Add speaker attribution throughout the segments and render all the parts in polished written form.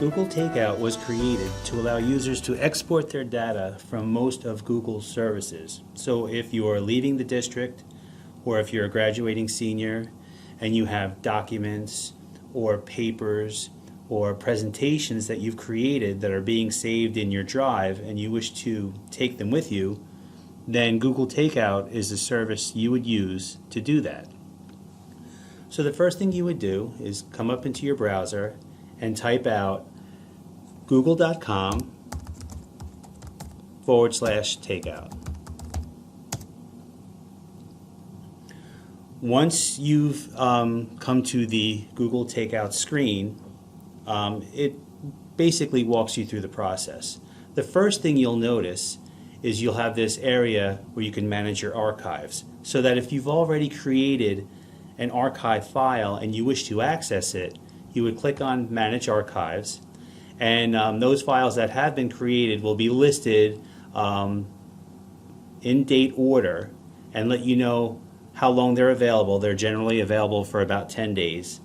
Speaker 1: Google Takeout was created to allow users to export their data from most of Google's services. So if you are leaving the district, or if you're a graduating senior and you have documents or papers or presentations that you've created that are being saved in your drive and you wish to take them with you, then Google Takeout is the service you would use to do that. So the first thing you would do is come up into your browser and type out google.com/takeout. Once you've come to the Google Takeout screen, it basically walks you through the process. The first thing you'll notice is you'll have this area where you can manage your archives, so that if you've already created an archive file and you wish to access it, you would click on Manage Archives, and those files that have been created will be listed in date order and let you know how long they're available. They're generally available for about 10 days,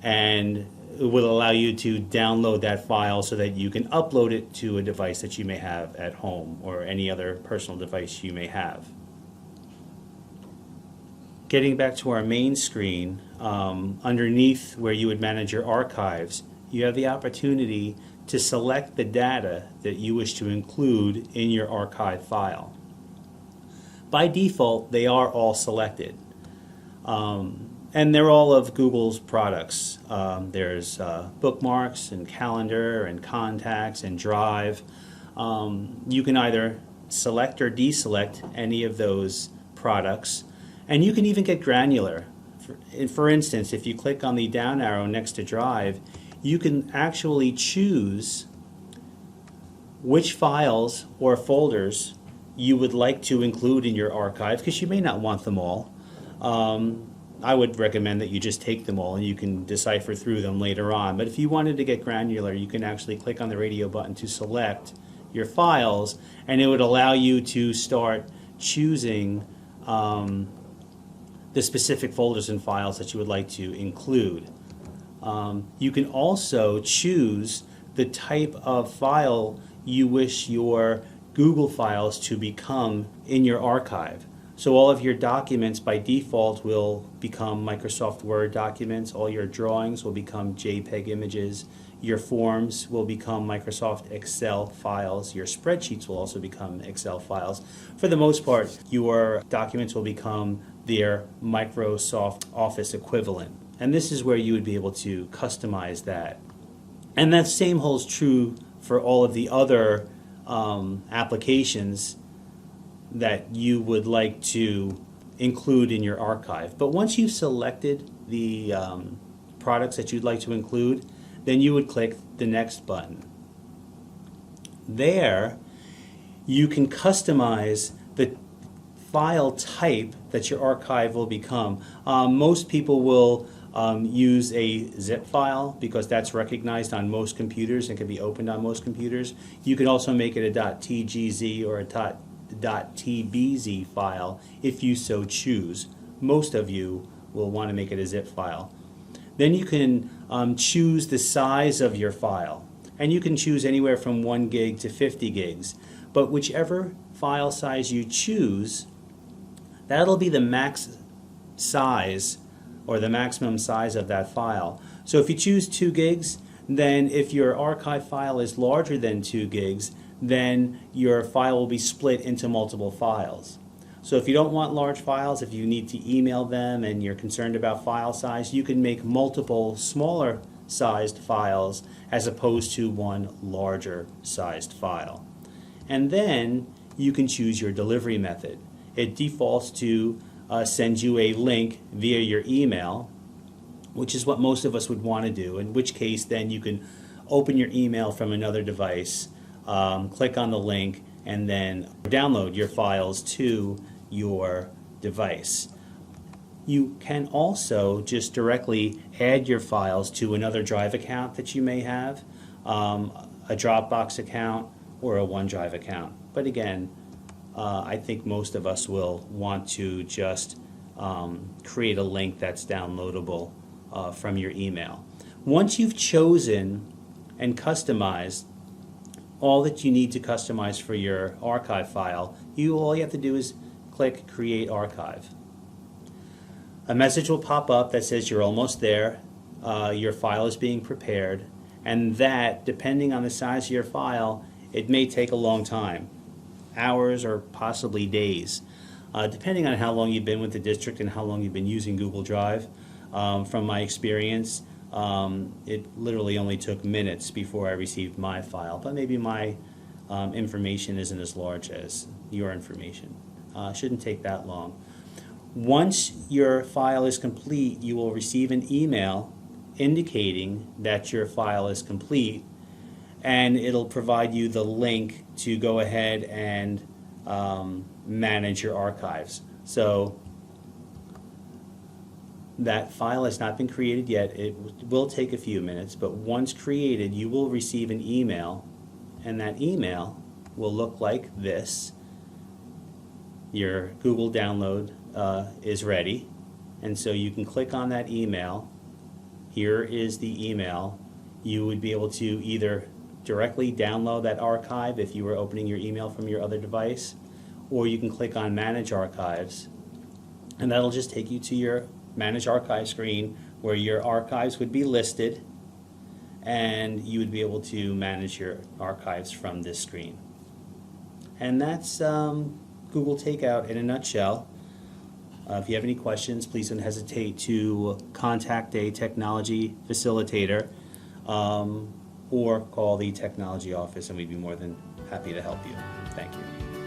Speaker 1: and it will allow you to download that file so that you can upload it to a device that you may have at home or any other personal device you may have. Getting back to our main screen, underneath where you would manage your archives, you have the opportunity to select the data that you wish to include in your archive file. By default, they are all selected, and they're all of Google's products. There's bookmarks and calendar and contacts and drive. You can either select or deselect any of those products, and you can even get granular. For instance, if you click on the down arrow next to drive, you can actually choose which files or folders you would like to include in your archive, because you may not want them all. I would recommend that you just take them all and you can decipher through them later on. But if you wanted to get granular, you can actually click on the radio button to select your files, and it would allow you to start choosing the specific folders and files that you would like to include. You can also choose the type of file you wish your Google files to become in your archive. So all of your documents by default will become Microsoft Word documents, all your drawings will become JPEG images, your forms will become Microsoft Excel files, your spreadsheets will also become Excel files. For the most part, your documents will become their Microsoft Office equivalent. And this is where you would be able to customize that. And that same holds true for all of the other applications that you would like to include in your archive. But once you've selected the products that you'd like to include, then you would click the next button. There, you can customize the file type that your archive will become. Most people will use a zip file because that's recognized on most computers and can be opened on most computers. You can also make it a .tgz or a .tbz file if you so choose. Most of you will want to make it a zip file. Then you can choose the size of your file, and you can choose anywhere from 1 gig to 50 gigs. But whichever file size you choose, that'll be the max size or the maximum size of that file. So if you choose 2 gigs, then if your archive file is larger than 2 gigs, then your file will be split into multiple files. So if you don't want large files, if you need to email them and you're concerned about file size, you can make multiple smaller sized files as opposed to one larger sized file. And then you can choose your delivery method. It defaults to send you a link via your email, which is what most of us would want to do, in which case then you can open your email from another device, click on the link, and then download your files to your device. You can also just directly add your files to another Drive account that you may have, a Dropbox account, or a OneDrive account. But again, I think most of us will want to just create a link that's downloadable from your email. Once you've chosen and customize all that you need to customize for your archive file, all you have to do is click Create Archive. A message will pop up that says you're almost there, your file is being prepared, and that, depending on the size of your file, it may take a long time, hours or possibly days, depending on how long you've been with the district and how long you've been using Google Drive. From my experience, it literally only took minutes before I received my file, but maybe my information isn't as large as your information. Shouldn't take that long. Once your file is complete, you will receive an email indicating that your file is complete, and it'll provide you the link to go ahead and manage your archives. So that file has not been created yet. It will take a few minutes, but once created, you will receive an email, and that email will look like this. Your Google download is ready, and so you can click on that email. Here is the email. You would be able to either directly download that archive if you were opening your email from your other device, or you can click on Manage Archives, and that'll just take you to your Manage Archive screen where your archives would be listed, and you would be able to manage your archives from this screen. And that's Google Takeout in a nutshell. If you have any questions, please don't hesitate to contact a technology facilitator or call the technology office, and we'd be more than happy to help you. Thank you.